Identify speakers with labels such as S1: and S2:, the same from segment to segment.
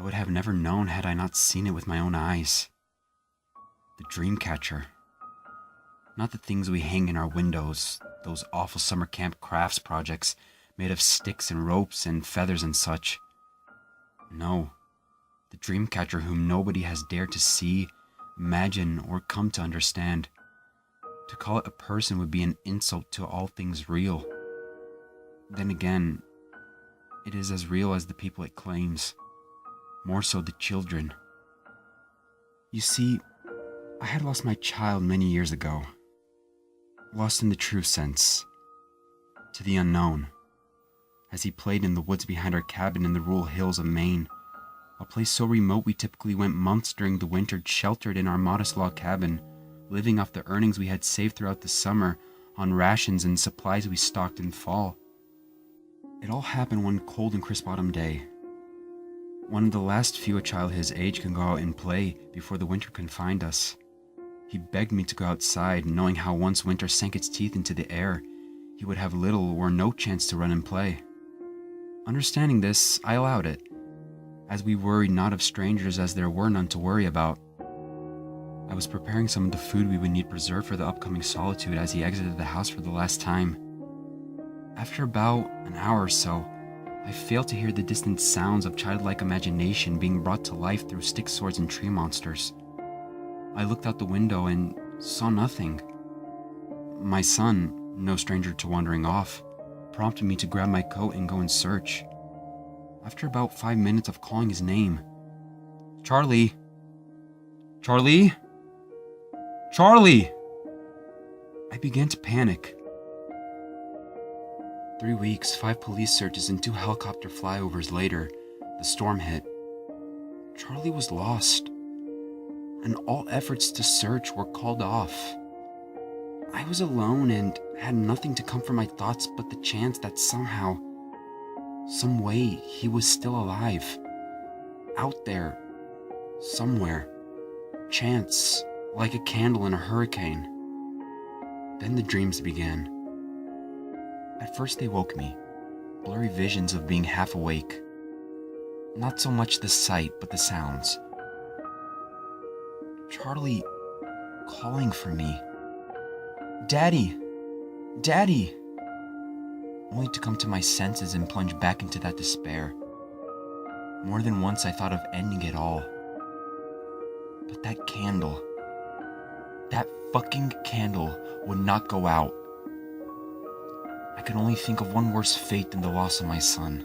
S1: would have never known had I not seen it with my own eyes. The dream catcher. Not the things we hang in our windows, those awful summer camp crafts projects made of sticks and ropes and feathers and such. No, the dream catcher whom nobody has dared to see, imagine, or come to understand. To call it a person would be an insult to all things real. Then again, it is as real as the people it claims, more so the children. You see, I had lost my child many years ago. Lost in the true sense. To the unknown. As he played in the woods behind our cabin in the rural hills of Maine. A place so remote we typically went months during the winter sheltered in our modest log cabin, living off the earnings we had saved throughout the summer on rations and supplies we stocked in fall. It all happened one cold and crisp autumn day. One of the last few a child his age can go out and play before the winter confined us. He begged me to go outside, knowing how once winter sank its teeth into the air, he would have little or no chance to run and play. Understanding this, I allowed it, as we worried not of strangers as there were none to worry about. I was preparing some of the food we would need preserved for the upcoming solitude as he exited the house for the last time. After about an hour or so, I failed to hear the distant sounds of childlike imagination being brought to life through stick swords and tree monsters. I looked out the window and saw nothing. My son, no stranger to wandering off, prompted me to grab my coat and go in search. After about 5 minutes of calling his name, "Charlie! Charlie! Charlie!" I began to panic. 3 weeks, 5 police searches, and 2 helicopter flyovers later, the storm hit. Charlie was lost, and all efforts to search were called off. I was alone and had nothing to comfort my thoughts but the chance that somehow, some way, he was still alive. Out there, somewhere. Chance, like a candle in a hurricane. Then the dreams began. At first they woke me, blurry visions of being half awake. Not so much the sight, but the sounds. Charlie calling for me. "Daddy! Daddy!" Only to come to my senses and plunge back into that despair. More than once I thought of ending it all. But that candle, that fucking candle would not go out. I could only think of one worse fate than the loss of my son.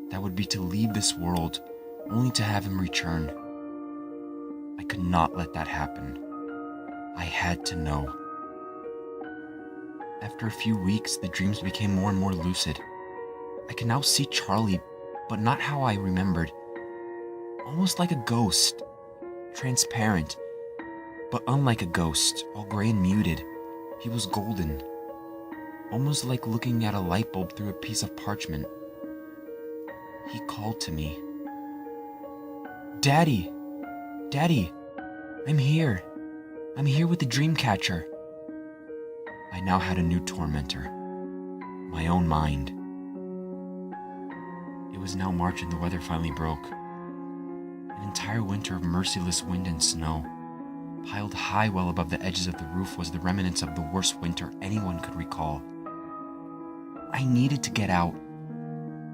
S1: That would be to leave this world only to have him return. I could not let that happen. I had to know. After a few weeks, the dreams became more and more lucid. I could now see Charlie, but not how I remembered. Almost like a ghost. Transparent, but unlike a ghost, all gray and muted. He was golden. Almost like looking at a light bulb through a piece of parchment. He called to me. "Daddy! Daddy! I'm here! I'm here with the dream catcher!" I now had a new tormentor. My own mind. It was now March and the weather finally broke. An entire winter of merciless wind and snow. Piled high well above the edges of the roof was the remnants of the worst winter anyone could recall. I needed to get out.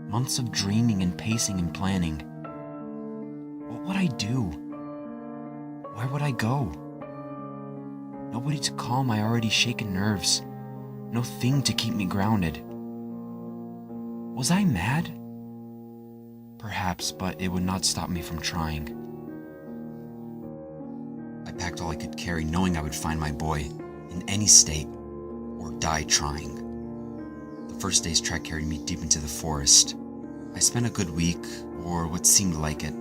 S1: Months of dreaming and pacing and planning. What would I do? Where would I go? Nobody to calm my already shaken nerves. No thing to keep me grounded. Was I mad? Perhaps, but it would not stop me from trying. I packed all I could carry, knowing I would find my boy, in any state, or die trying. The first day's trek carried me deep into the forest. I spent a good week, or what seemed like it,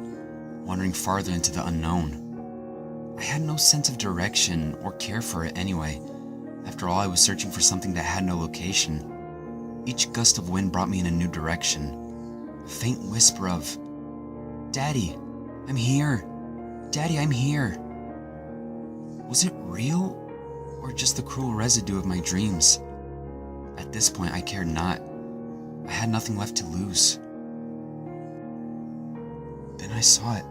S1: wandering farther into the unknown. I had no sense of direction, or care for it anyway. After all, I was searching for something that had no location. Each gust of wind brought me in a new direction. A faint whisper of, "Daddy, I'm here! Daddy, I'm here!" Was it real, or just the cruel residue of my dreams? At this point, I cared not. I had nothing left to lose. Then I saw it.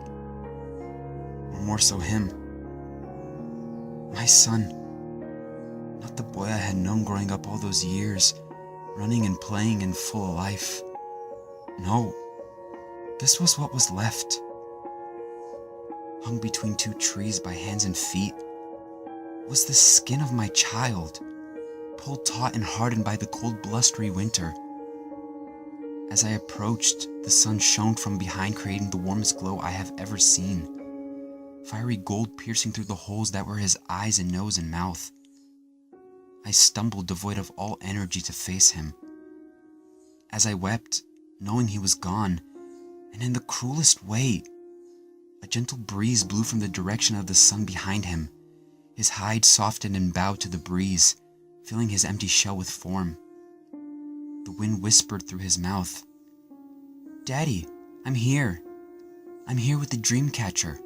S1: Or more so him. My son. Not the boy I had known growing up all those years, running and playing and full of life. No. This was what was left. Hung between two trees by hands and feet was the skin of my child, pulled taut and hardened by the cold, blustery winter. As I approached, the sun shone from behind, creating the warmest glow I have ever seen. Fiery gold piercing through the holes that were his eyes and nose and mouth. I stumbled, devoid of all energy to face him. As I wept, knowing he was gone, and in the cruelest way, a gentle breeze blew from the direction of the sun behind him. His hide softened and bowed to the breeze, filling his empty shell with form. The wind whispered through his mouth, "Daddy, I'm here. I'm here with the dream catcher."